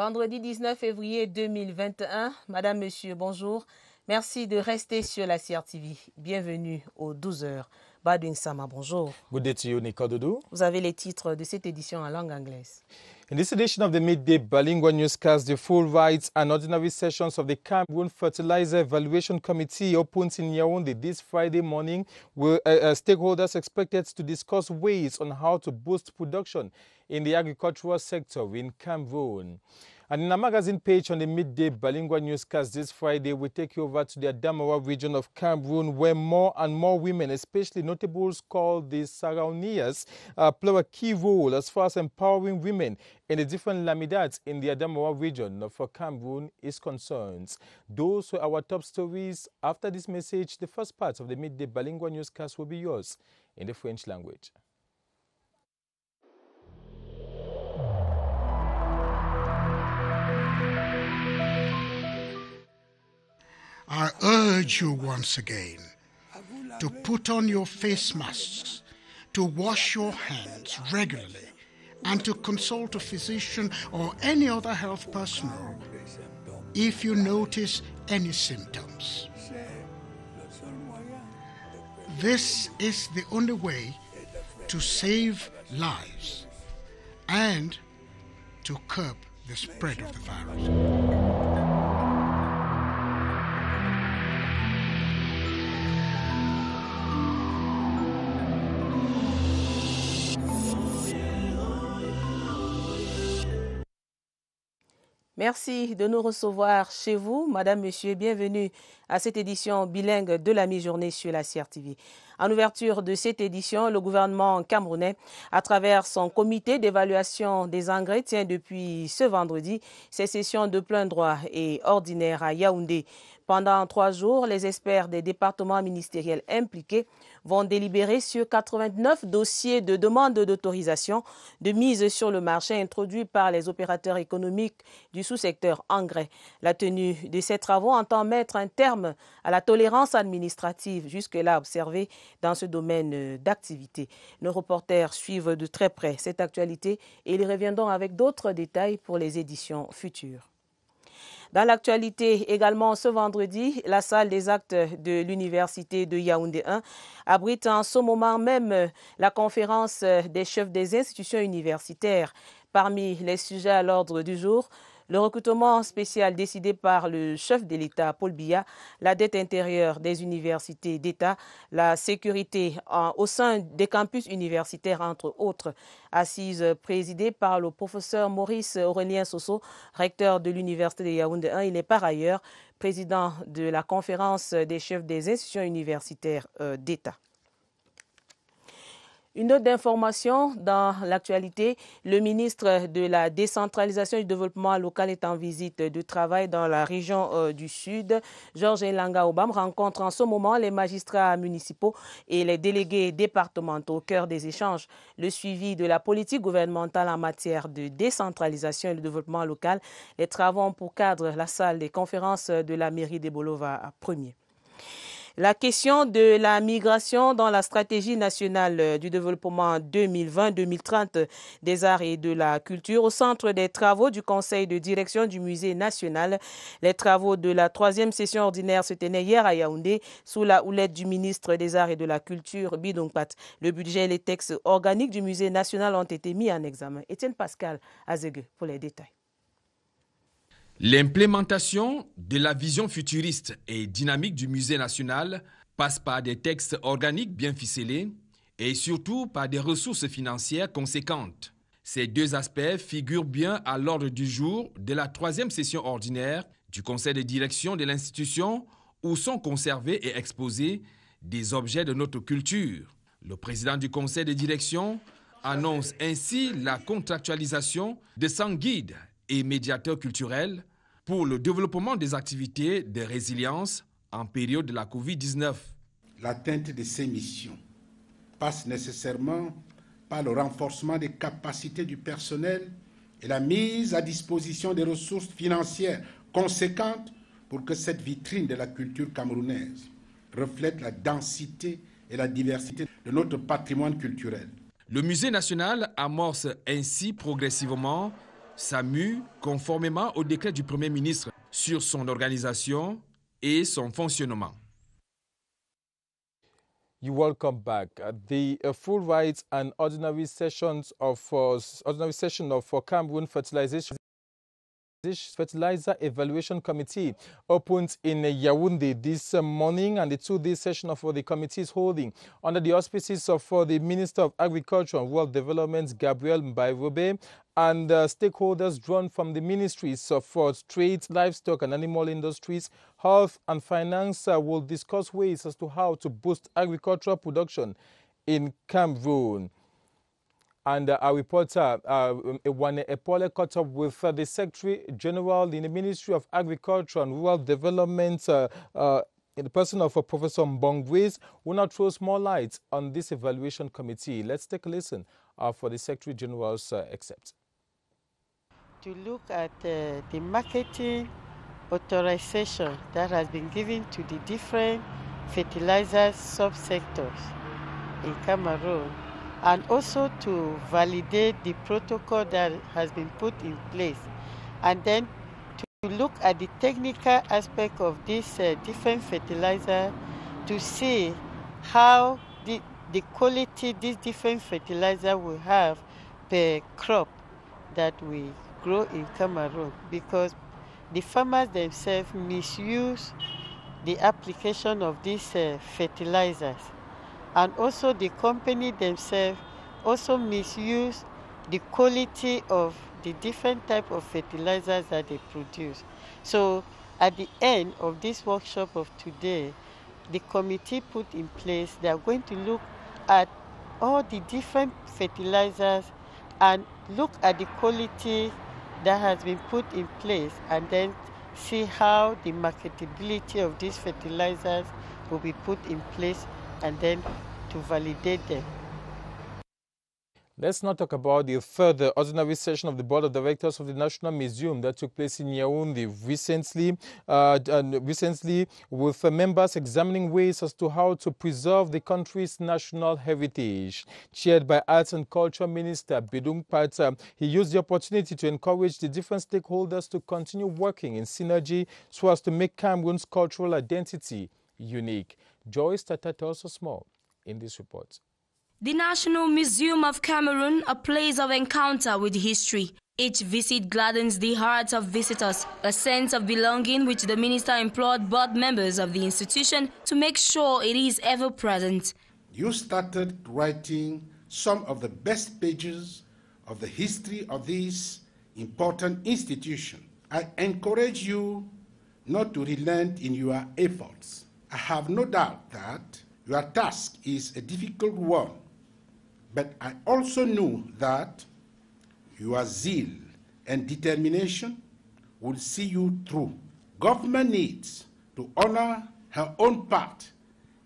Vendredi 19 février 2021. Madame, Monsieur, bonjour. Merci de rester sur la CRTV. Bienvenue aux 12h. Badwin Sama, bonjour. Good day to you, Nicole Doudou. Vous avez les titres de cette édition en langue anglaise. In this edition of the Midday Bilingual Newscast, the full rights and ordinary sessions of the Cameroon Fertilizer Evaluation Committee opens in Yaoundé this Friday morning, where stakeholders expected to discuss ways on how to boost production in the agricultural sector in Cameroon. And in our magazine page on the Midday Bilingual Newscast this Friday, we take you over to the Adamawa region of Cameroon, where more and more women, especially notables called the Saraunias, play a key role as far as empowering women in the different lamidats in the Adamawa region for Cameroon is concerned. Those were our top stories. After this message, the first part of the Midday Bilingual Newscast will be yours in the French language. I urge you once again to put on your face masks, to wash your hands regularly, and to consult a physician or any other health personnel if you notice any symptoms. This is the only way to save lives and to curb the spread of the virus. Merci de nous recevoir chez vous. Madame, Monsieur, bienvenue à cette édition bilingue de la mi-journée sur la CRTV. En ouverture de cette édition, le gouvernement camerounais, à travers son comité d'évaluation des engrais, tient depuis ce vendredi ses sessions de plein droit et ordinaire à Yaoundé. Pendant 3 jours, les experts des départements ministériels impliqués vont délibérer sur 89 dossiers de demande d'autorisation de mise sur le marché introduits par les opérateurs économiques du sous-secteur engrais. La tenue de ces travaux entend mettre un terme à la tolérance administrative jusque-là observée dans ce domaine d'activité. Nos reporters suivent de très près cette actualité et ils reviendront avec d'autres détails pour les éditions futures. Dans l'actualité également, ce vendredi, la salle des actes de l'université de Yaoundé 1 abrite en ce moment même la conférence des chefs des institutions universitaires. Parmi les sujets à l'ordre du jour, le recrutement spécial décidé par le chef de l'État, Paul Biya, la dette intérieure des universités d'État, la sécurité au sein des campus universitaires, entre autres. Assise présidée par le professeur Maurice Aurélien Soso, recteur de l'université de Yaoundé 1. Il est par ailleurs président de la conférence des chefs des institutions universitaires d'État. Une autre information dans l'actualité, le ministre de la décentralisation et du développement local est en visite de travail dans la région du Sud. Georges Elanga Obam rencontre en ce moment les magistrats municipaux et les délégués départementaux au cœur des échanges. Le suivi de la politique gouvernementale en matière de décentralisation et de développement local. Les travaux ont pour cadre la salle des conférences de la mairie des Bolova à Premier. La question de la migration dans la stratégie nationale du développement 2020-2030 des arts et de la culture au centre des travaux du conseil de direction du musée national. Les travaux de la 3e session ordinaire se tenaient hier à Yaoundé sous la houlette du ministre des arts et de la culture, Bidongpat. Le budget et les textes organiques du musée national ont été mis en examen. Étienne Pascal Azegue pour les détails. L'implémentation de la vision futuriste et dynamique du musée national passe par des textes organiques bien ficelés et surtout par des ressources financières conséquentes. Ces 2 aspects figurent bien à l'ordre du jour de la 3e session ordinaire du conseil de direction de l'institution où sont conservés et exposés des objets de notre culture. Le président du conseil de direction annonce ainsi la contractualisation de 100 guides et médiateurs culturels pour le développement des activités de résilience en période de la Covid-19. L'atteinte de ces missions passe nécessairement par le renforcement des capacités du personnel et la mise à disposition des ressources financières conséquentes pour que cette vitrine de la culture camerounaise reflète la densité et la diversité de notre patrimoine culturel. Le musée national amorce ainsi progressivement SAMU, conformément au décret du Premier ministre sur son organisation et son fonctionnement. You welcome back. The full rights and ordinary session of Cameroon Fertilizer Evaluation Committee opens in Yaoundé this morning, and the two-day session of the committee is holding under the auspices of the Minister of Agriculture and Rural Development, Gabriel Mbairobe, and stakeholders drawn from the ministries of trade, livestock and animal industries, health and finance will discuss ways as to how to boost agricultural production in Cameroon. And our reporter, Ewane Epole, caught up with the Secretary General in the Ministry of Agriculture and Rural Development, in the person of Professor Mbongwes, who now throws more light on this evaluation committee. Let's take a listen for the Secretary General's excerpt. To look at the marketing authorization that has been given to the different fertilizer subsectors in Cameroon, and also to validate the protocol that has been put in place, and then to look at the technical aspect of this different fertilizer to see how the quality these different fertilizer will have per crop that we grow in Cameroon, because the farmers themselves misuse the application of these fertilizers. And also the company themselves also misuse the quality of the different type of fertilizers that they produce. So at the end of this workshop of today, the committee put in place, they are going to look at all the different fertilizers and look at the quality that has been put in place, and then see how the marketability of these fertilizers will be put in place, and then to validate them. Let's now talk about the third ordinary session of the Board of Directors of the National Museum that took place in Yaoundé recently, with members examining ways as to how to preserve the country's national heritage. Chaired by Arts and Culture Minister Bidung Pat, he used the opportunity to encourage the different stakeholders to continue working in synergy so as to make Cameroon's cultural identity unique. Joyce Tata tells us more in this report. The National Museum of Cameroon, a place of encounter with history. Each visit gladdens the hearts of visitors, a sense of belonging which the minister implored board members of the institution to make sure it is ever present. You started writing some of the best pages of the history of this important institution. I encourage you not to relent in your efforts. I have no doubt that your task is a difficult one, but I also knew that your zeal and determination will see you through. Government needs to honor her own part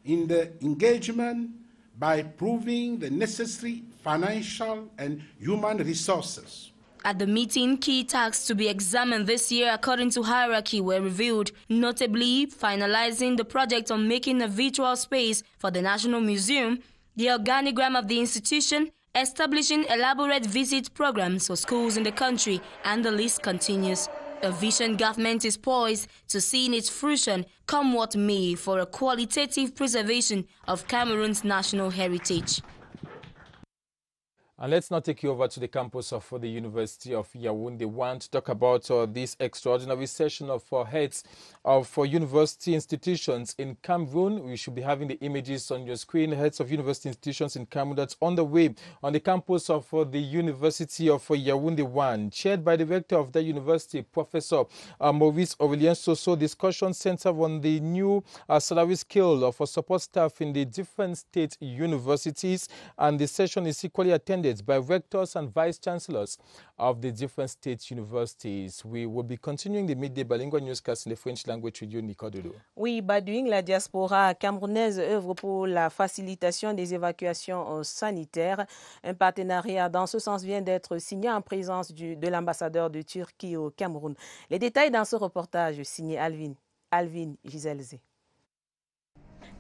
in the engagement by proving the necessary financial and human resources. At the meeting, key tasks to be examined this year according to hierarchy were revealed, notably finalizing the project on making a virtual space for the National Museum, the organigram of the institution, establishing elaborate visit programs for schools in the country, and the list continues. A vision government is poised to see in its fruition, come what may, for a qualitative preservation of Cameroon's national heritage. And let's now take you over to the campus of the University of Yaoundé 1 to talk about this extraordinary session of heads of university institutions in Cameroon. We should be having the images on your screen, heads of university institutions in Cameroon. That's on the way on the campus of the University of Yaoundé 1. Chaired by the rector of the university, Professor Maurice Aurélien Soso. Discussion center on the new salary scale for support staff in the different state universities. And the session is equally attended by rectors and vice-chancellors of the different state universities. We will be continuing the midday bilingual newscast in the French language with you, Nicole Dodo. Oui, Badouing, la diaspora camerounaise œuvre pour la facilitation des évacuations sanitaires. Un partenariat dans ce sens vient d'être signé en présence de l'ambassadeur de Turquie au Cameroun. Les détails dans ce reportage signé Alvin Giselze.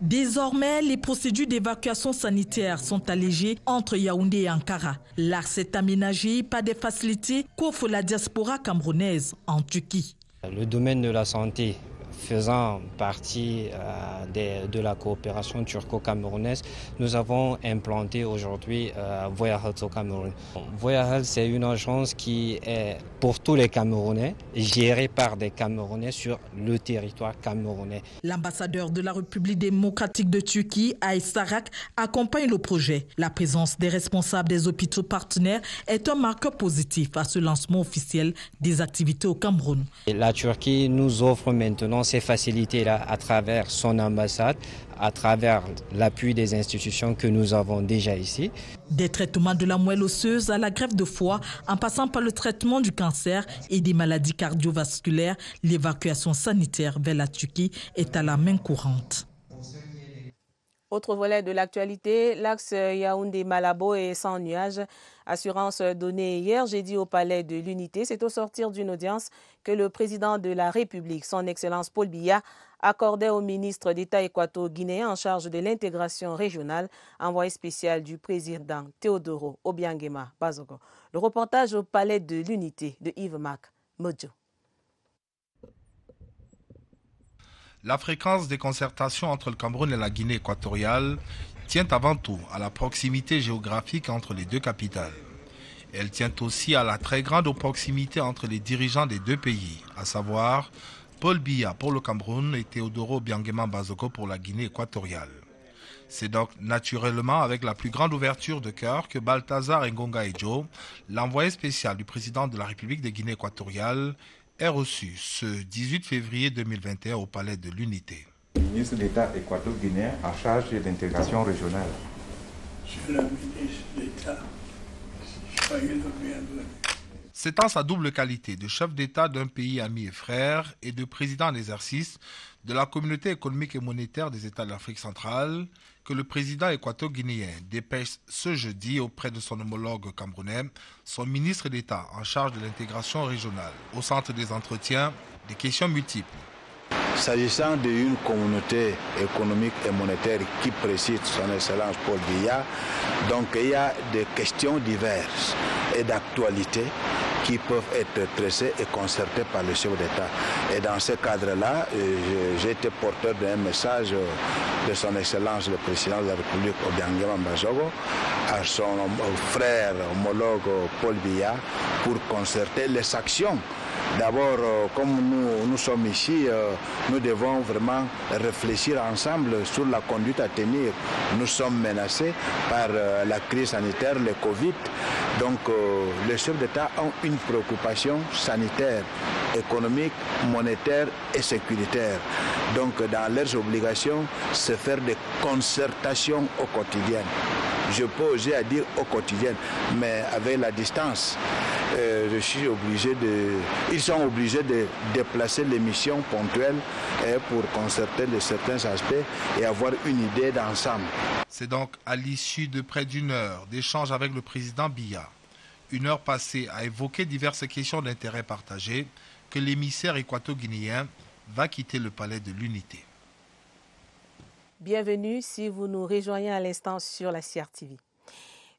Désormais, les procédures d'évacuation sanitaire sont allégées entre Yaoundé et Ankara. L'axe est aménagé par des facilités qu'offre la diaspora camerounaise en Turquie. Le domaine de la santé faisant partie de la coopération turco-camerounaise, nous avons implanté aujourd'hui Voya Health au Cameroun. Voya Health, c'est une agence qui est pour tous les Camerounais, gérée par des Camerounais sur le territoire camerounais. L'ambassadeur de la République démocratique de Turquie, Aïs Sarak, accompagne le projet. La présence des responsables des hôpitaux partenaires est un marqueur positif à ce lancement officiel des activités au Cameroun. La Turquie nous offre maintenant ces facilités-là à travers son ambassade, à travers l'appui des institutions que nous avons déjà ici. Des traitements de la moelle osseuse à la greffe de foie, en passant par le traitement du cancer et des maladies cardiovasculaires, l'évacuation sanitaire vers la Turquie est à la main courante. Autre volet de l'actualité, l'axe Yaoundé-Malabo est sans nuage. Assurance donnée hier jeudi au Palais de l'Unité. C'est au sortir d'une audience que le président de la République, son Excellence Paul Biya, accordait au ministre d'État équato-guinéen en charge de l'intégration régionale, envoyé spécial du président Théodoro Obiangema Bazogo. Le reportage au Palais de l'Unité de Yves-Marc Modjo. La fréquence des concertations entre le Cameroun et la Guinée équatoriale tient avant tout à la proximité géographique entre les deux capitales. Elle tient aussi à la très grande proximité entre les dirigeants des deux pays, à savoir Paul Biya pour le Cameroun et Théodoro Obiangema Bazogo pour la Guinée équatoriale. C'est donc naturellement avec la plus grande ouverture de cœur que Balthazar Ngonga Edjo, l'envoyé spécial du président de la République de Guinée équatoriale, est reçu ce 18 février 2021 au Palais de l'Unité. Le ministre d'État équato-guinéen en charge de l'intégration régionale. Monsieur le ministre d'État, soyez le bienvenu. C'est en sa double qualité de chef d'État d'un pays ami et frère et de président en exercice de la Communauté économique et monétaire des États de l'Afrique centrale que le président équato-guinéen dépêche ce jeudi auprès de son homologue camerounais, son ministre d'État en charge de l'intégration régionale. Au centre des entretiens, des questions multiples. S'agissant d'une communauté économique et monétaire qui précise son Excellence Paul Biya, donc il y a des questions diverses et d'actualité qui peuvent être tracées et concertées par le chef d'État. Et dans ce cadre-là, j'ai été porteur d'un message de son Excellence le Président de la République Obiangema Bazogo à son frère homologue Paul Biya pour concerter les actions. D'abord, comme nous sommes ici, nous devons vraiment réfléchir ensemble sur la conduite à tenir. Nous sommes menacés par la crise sanitaire, le Covid. Donc, les chefs d'État ont une préoccupation sanitaire, économique, monétaire et sécuritaire. Donc, dans leurs obligations, c'est faire des concertations au quotidien. Je peux oser à dire au quotidien, mais avec la distance, ils sont obligés de déplacer les missions ponctuelles pour concerter certains aspects et avoir une idée d'ensemble. C'est donc à l'issue de près d'une heure d'échange avec le président Biya, une heure passée à évoquer diverses questions d'intérêt partagé, que l'émissaire équato-guinéen va quitter le Palais de l'Unité. Bienvenue si vous nous rejoignez à l'instant sur la CRTV.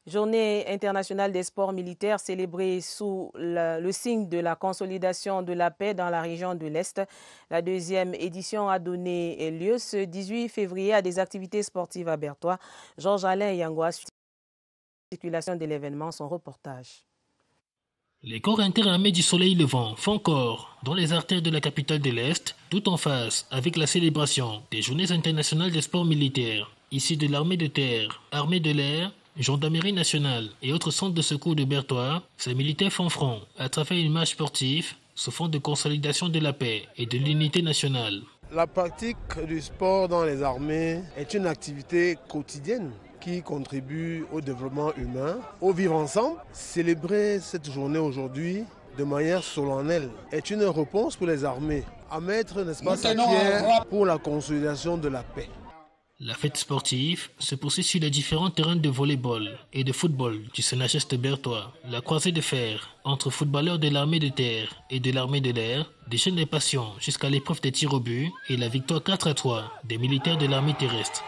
Journée internationale des sports militaires célébrée sous le signe de la consolidation de la paix dans la région de l'Est. La deuxième édition a donné lieu ce 18 février à des activités sportives à Bertois. Georges-Alain Yangois suit la circulation de l'événement, son reportage. Les corps interarmés du Soleil Levant font corps dans les artères de la capitale de l'Est, tout en face avec la célébration des Journées internationales des sports militaires, issus de l'armée de terre, armée de l'air, gendarmerie nationale et autres centres de secours de Bertois. Ces militaires font front à travers une marche sportive sous fond de consolidation de la paix et de l'unité nationale. La pratique du sport dans les armées est une activité quotidienne qui contribue au développement humain, au vivre ensemble. Célébrer cette journée aujourd'hui de manière solennelle est une réponse pour les armées à mettre, n'est-ce pas, sa pierre pour la consolidation de la paix. La fête sportive se poursuit sur les différents terrains de volley-ball et de football du CNHS de Bertois. La croisée de fer entre footballeurs de l'armée de terre et de l'armée de l'air déchaîne les passions jusqu'à l'épreuve des tirs au but et la victoire 4-3 des militaires de l'armée terrestre.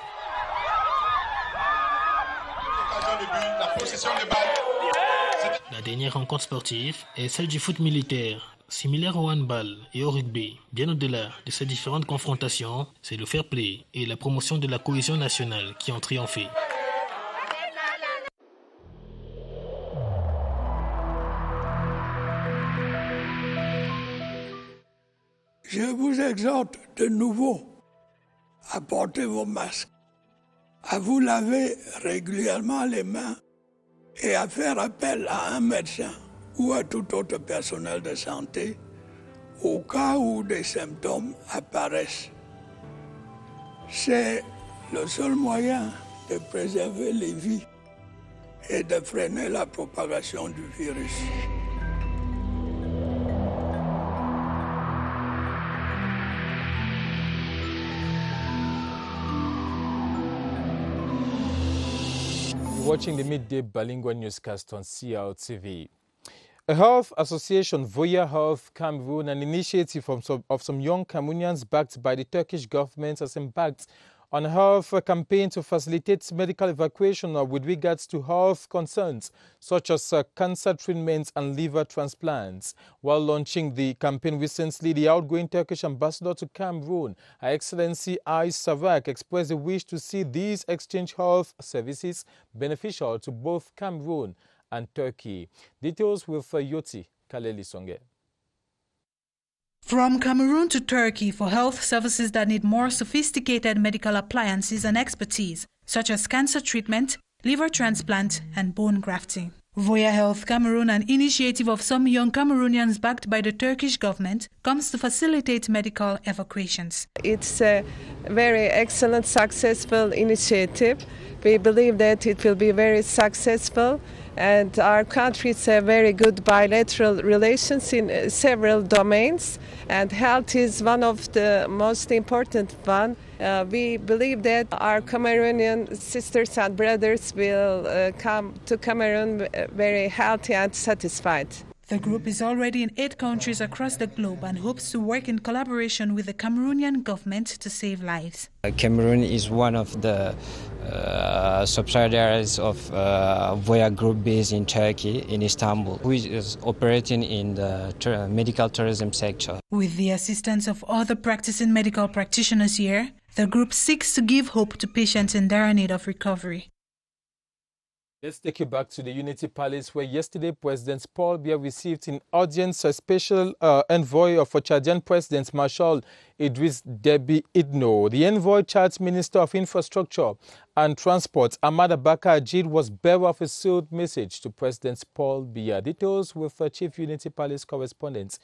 La dernière rencontre sportive est celle du foot militaire. Similaire au handball et au rugby, bien au-delà de ces différentes confrontations, c'est le fair play et la promotion de la cohésion nationale qui ont triomphé. Je vous exhorte de nouveau à porter vos masques, à vous laver régulièrement les mains et à faire appel à un médecin ou à tout autre personnel de santé au cas où des symptômes apparaissent. C'est le seul moyen de préserver les vies et de freiner la propagation du virus. Watching the midday bilingual newscast on CRTV. A health association, Voya Health Cameroon, an initiative of some young Cameroonians backed by the Turkish government, has embarked on a health campaign to facilitate medical evacuation with regards to health concerns such as cancer treatments and liver transplants. While launching the campaign recently, the outgoing Turkish ambassador to Cameroon, Her Excellency Ais Savak, expressed a wish to see these exchange health services beneficial to both Cameroon and Turkey. Details with Yoti Kaleli Songe. From Cameroon to Turkey for health services that need more sophisticated medical appliances and expertise, such as cancer treatment, liver transplant, and bone grafting. Voya Health Cameroon, an initiative of some young Cameroonians backed by the Turkish government, comes to facilitate medical evacuations. It's a very excellent, successful initiative. We believe that it will be very successful, and our countries have very good bilateral relations in several domains, and health is one of the most important one. We believe that our Cameroonian sisters and brothers will come to Cameroon very healthy and satisfied. The group is already in 8 countries across the globe and hopes to work in collaboration with the Cameroonian government to save lives. Cameroon is one of the subsidiaries of Voya Group based in Turkey, in Istanbul, who is operating in the medical tourism sector. With the assistance of other practicing medical practitioners here, the group seeks to give hope to patients in dire need of recovery. Let's take you back to the Unity Palace, where yesterday President Paul Biya received in audience a special envoy of Chadian President Marshal Idriss Déby Itno. The envoy, Chad's Minister of Infrastructure and Transport, Ahmad Abakar Ajid, was bearer of a sealed message to President Paul Biya. Details with Chief Unity Palace correspondent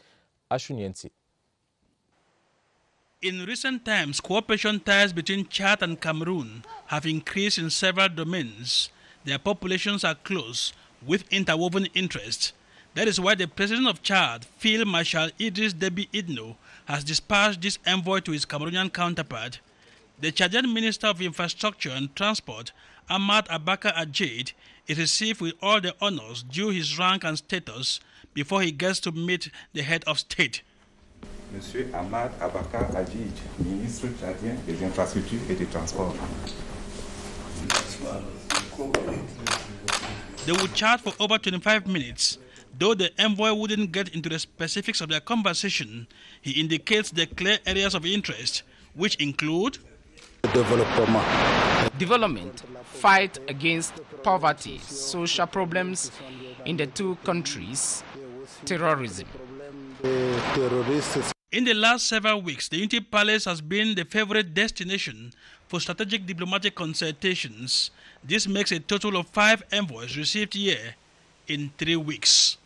Ashunienti. In recent times, cooperation ties between Chad and Cameroon have increased in several domains. Their populations are close, with interwoven interests. That is why the President of Chad, Field Marshal Idriss Déby Itno, has dispatched this envoy to his Cameroonian counterpart. The Chadian Minister of Infrastructure and Transport, Ahmad Abakar Ajid, is received with all the honors due his rank and status before he gets to meet the head of state. Monsieur Ahmad Abakar Ajid, ministre tchadien des Infrastructures et des Transports. They would chat for over 25 minutes. Though the envoy wouldn't get into the specifics of their conversation, he indicates the clear areas of interest, which include development, fight against poverty, social problems in the two countries, terrorism. In the last several weeks, the Unity Palace has been the favorite destination for strategic diplomatic consultations. This makes a total of 5 envoys received here in 3 weeks.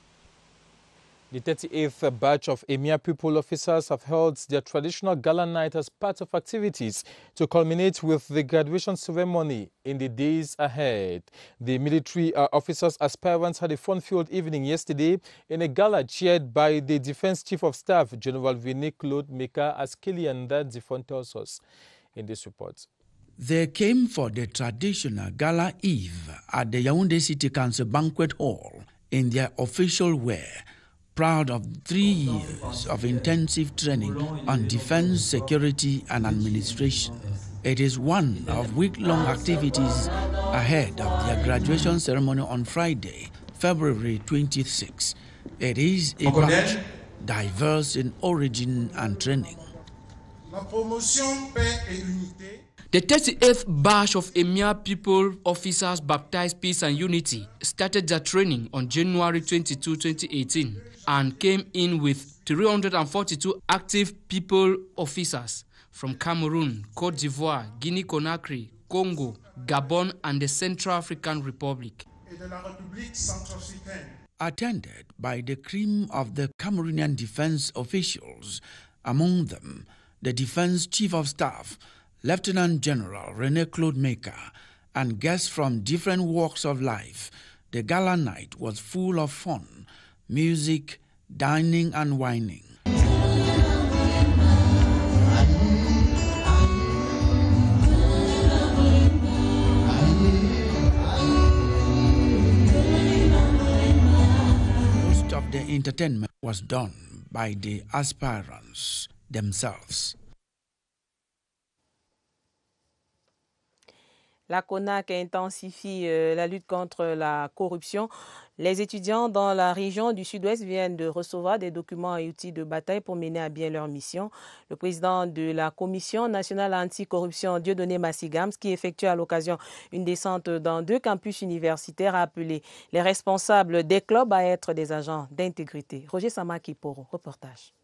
The 38th batch of Emir People officers have held their traditional gala night as part of activities to culminate with the graduation ceremony in the days ahead. The military officers aspirants had a fun-filled evening yesterday in a gala chaired by the Defense Chief of Staff, General Vinny Claude Meka, as Killian Dadifon tells us in this report. They came for the traditional Gala Eve at the Yaoundé City Council Banquet Hall in their official wear, proud of 3 years of intensive training on defense, security, and administration. It is one of week-long activities ahead of their graduation ceremony on Friday, February 26. It is a batch diverse in origin and training. The 38th batch of EMIA people officers baptized peace and unity started their training on January 22, 2018 and came in with 342 active people officers from Cameroon, Cote d'Ivoire, Guinea-Conakry, Congo, Gabon, and the Central African Republic. Attended by the cream of the Cameroonian defense officials, among them the Defense Chief of Staff, Lieutenant General René Claude Meka, and guests from different walks of life. The gala night was full of fun, music, dining and wining. Most of the entertainment was done by the aspirants themselves. La CONAC intensifie la lutte contre la corruption. Les étudiants dans la région du Sud-Ouest viennent de recevoir des documents et outils de bataille pour mener à bien leur mission. Le président de la Commission nationale anticorruption, Dieudonné Massigams, qui effectue à l'occasion une descente dans 2 campus universitaires, a appelé les responsables des clubs à être des agents d'intégrité. Roger Samakiporo, reportage.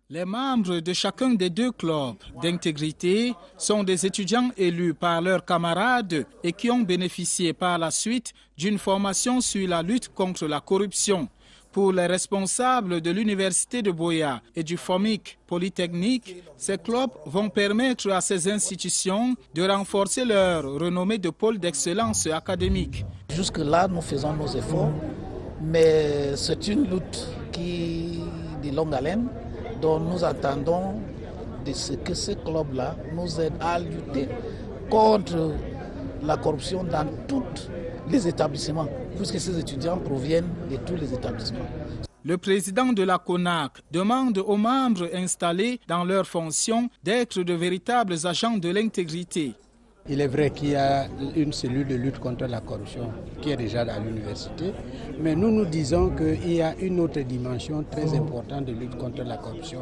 Les membres de chacun des 2 clubs d'intégrité sont des étudiants élus par leurs camarades et qui ont bénéficié par la suite d'une formation sur la lutte contre la corruption. Pour les responsables de l'Université de Boya et du FOMIC Polytechnique, ces clubs vont permettre à ces institutions de renforcer leur renommée de pôle d'excellence académique. Jusque-là, nous faisons nos efforts, mais c'est une lutte qui est de longue haleine. Donc nous attendons de ce que ce club-là nous aide à lutter contre la corruption dans tous les établissements, puisque ces étudiants proviennent de tous les établissements. Le président de la CONAC demande aux membres installés dans leurs fonctions d'être de véritables agents de l'intégrité. Il est vrai qu'il y a une cellule de lutte contre la corruption qui est déjà à l'université, mais nous disons qu'il y a une autre dimension très importante de lutte contre la corruption.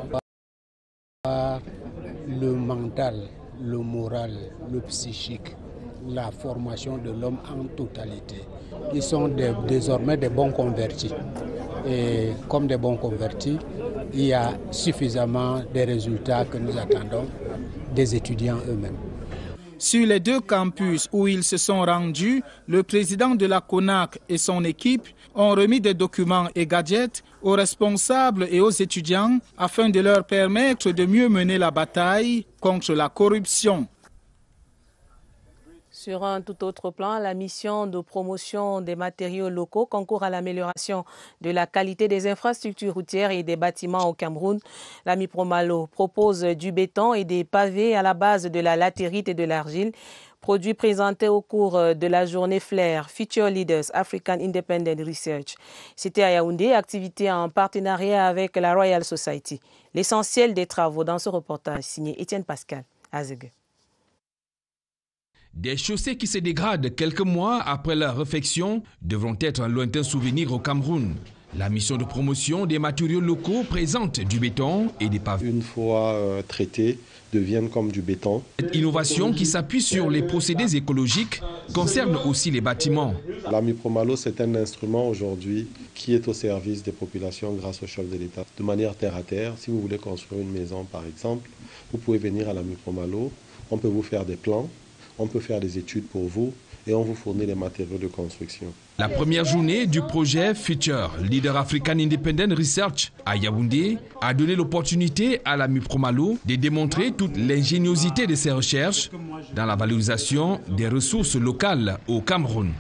Le mental, le moral, le psychique, la formation de l'homme en totalité. Ils sont désormais des bons convertis. Et comme des bons convertis, il y a suffisamment de résultats que nous attendons des étudiants eux-mêmes. Sur les 2 campus où ils se sont rendus, le président de la CONAC et son équipe ont remis des documents et gadgets aux responsables et aux étudiants afin de leur permettre de mieux mener la bataille contre la corruption. Sur un tout autre plan, la mission de promotion des matériaux locaux concourt à l'amélioration de la qualité des infrastructures routières et des bâtiments au Cameroun. La Mipromalo propose du béton et des pavés à la base de la latérite et de l'argile. Produits présentés au cours de la journée Flair, Future Leaders African Independent Research. C'était à Yaoundé, activité en partenariat avec la Royal Society. L'essentiel des travaux dans ce reportage signé Étienne Pascal Azegue. Des chaussées qui se dégradent quelques mois après leur réfection devront être un lointain souvenir au Cameroun. La mission de promotion des matériaux locaux présente du béton et des pavés. Une fois traités, deviennent comme du béton. Cette innovation qui s'appuie sur les procédés écologiques concerne aussi les bâtiments. La Mipromalo, c'est un instrument aujourd'hui qui est au service des populations grâce au chef de l'État. De manière terre à terre, si vous voulez construire une maison par exemple, vous pouvez venir à la Mipromalo, on peut vous faire des plans, on peut faire des études pour vous et on vous fournit les matériaux de construction. La première journée du projet Future Leader African Independent Research à Yaoundé a donné l'opportunité à la Mipromalo de démontrer toute l'ingéniosité de ses recherches dans la valorisation des ressources locales au Cameroun.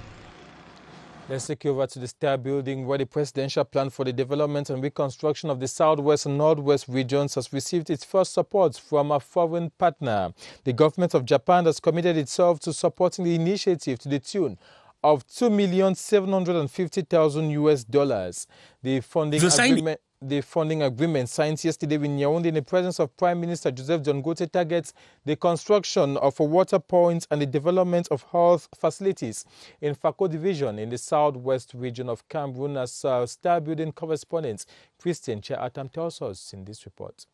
Let's take you over to the Star Building, where the presidential plan for the development and reconstruction of the Southwest and Northwest regions has received its first support from a foreign partner. The government of Japan has committed itself to supporting the initiative to the tune of $2,750,000. The funding agreement signed yesterday in Yaoundé in the presence of Prime Minister Joseph John Gote targets the construction of a water point and the development of health facilities in Fako Division in the southwest region of Cameroon, as Star Building correspondent Christian Che-Atam tells us in this report.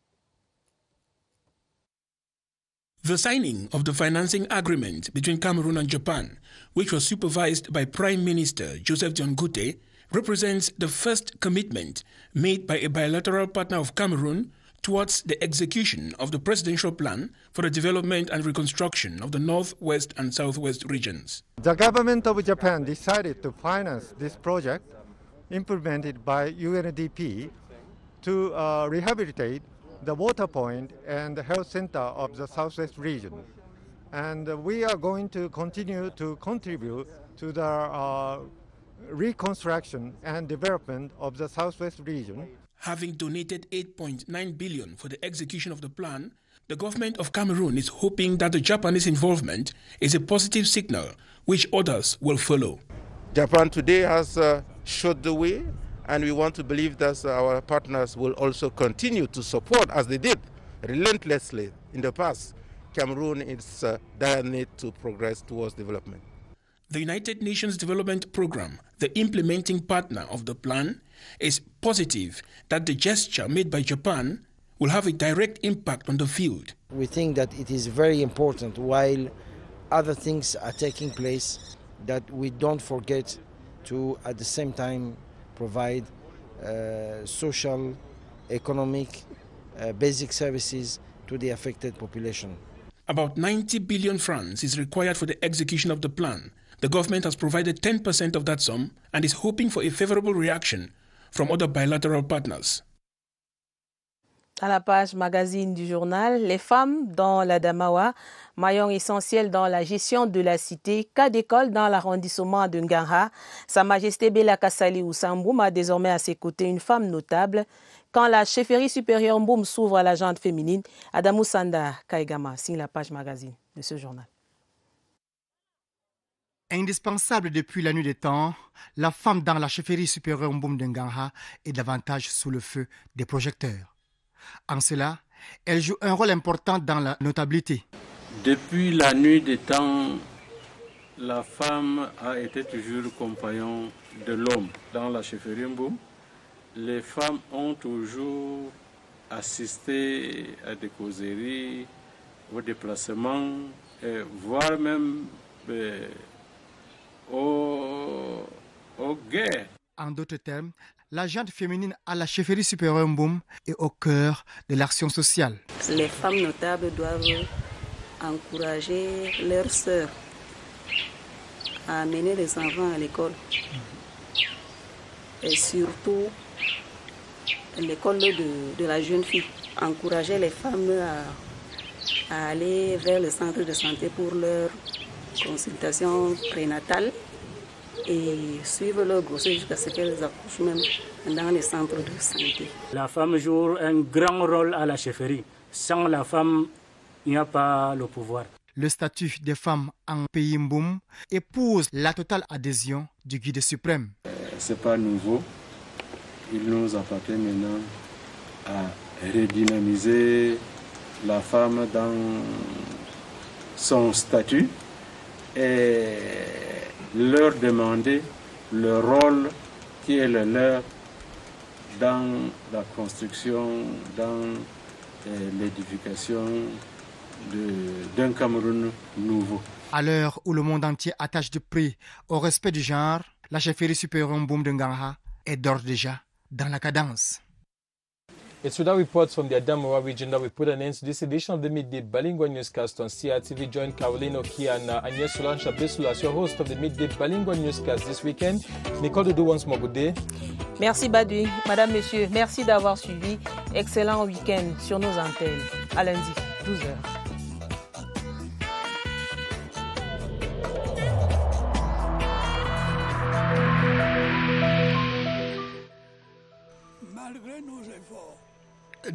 The signing of the financing agreement between Cameroon and Japan, which was supervised by Prime Minister Joseph John Gote, represents the first commitment made by a bilateral partner of Cameroon towards the execution of the presidential plan for the development and reconstruction of the Northwest and Southwest regions. The government of Japan decided to finance this project implemented by UNDP to rehabilitate the water point and the health center of the Southwest region. And we are going to continue to contribute to the reconstruction and development of the Southwest region. Having donated $8.9 billion for the execution of the plan, the government of Cameroon is hoping that the Japanese involvement is a positive signal which others will follow. Japan today has showed the way, and we want to believe that our partners will also continue to support, as they did relentlessly in the past, Cameroon in its dire need to progress towards development. The United Nations Development Programme, the implementing partner of the plan, is positive that the gesture made by Japan will have a direct impact on the field. We think that it is very important, while other things are taking place, that we don't forget to, at the same time, provide social, economic, basic services to the affected population. About 90 billion francs is required for the execution of the plan. The government has provided 10% of that sum and is hoping for a favorable reaction from other bilateral partners. À la page magazine du journal, les femmes dans la Damawa, maillon essentiel dans la gestion de la cité, cas d'école dans l'arrondissement de Ngara. Sa Majesté Bella Kassali Oussamboum a désormais à ses côtés une femme notable. Quand la chefferie supérieure Mboum s'ouvre à la gente féminine, Adamou Sanda Kaigama signe la page magazine de ce journal. Indispensable depuis la nuit des temps, la femme dans la chefferie supérieure Mboum de Ngara est davantage sous le feu des projecteurs. En cela, elle joue un rôle important dans la notabilité. Depuis la nuit des temps, la femme a été toujours compagnon de l'homme. Dans la chefferie Mboum, les femmes ont toujours assisté à des causeries, aux déplacements, voire même aux guerres. En d'autres termes, la gente féminine à la chefferie supérieure Mboum est au cœur de l'action sociale. Les femmes notables doivent encourager leurs sœurs à amener les enfants à l'école. Et surtout, l'école de la jeune fille. Encourager les femmes à aller vers le centre de santé pour leur consultation prénatale et suivre leur grossesse jusqu'à ce qu'elles accouchent même dans les centres de santé. La femme joue un grand rôle à la chefferie. Sans la femme, il n'y a pas le pouvoir. Le statut des femmes en pays Mboum épouse la totale adhésion du guide suprême. Ce n'est pas nouveau. Il nous appartient maintenant à redynamiser la femme dans son statut et leur demander le rôle qui est le leur dans la construction, dans l'édification d'un Cameroun nouveau. À l'heure où le monde entier attache du prix au respect du genre, la chefferie supérieure Mboum de Ngara est d'ores déjà dans la cadence. It's with that report from the Adamawa region that we put an end to this edition of the Midday Bilingual Newscast on CRTV. Join Caroline Okia and Agnès Solange Abdessoula as your host of the Midday Bilingual Newscast this weekend. Nicole Doudou, once more, good day. Merci Badoui. Madame, Monsieur, merci d'avoir suivi. Excellent week-end sur nos antennes. À lundi, 12h.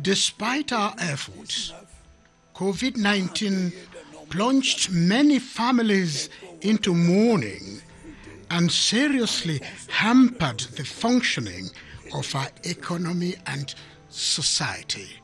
Despite our efforts, COVID-19 plunged many families into mourning and seriously hampered the functioning of our economy and society.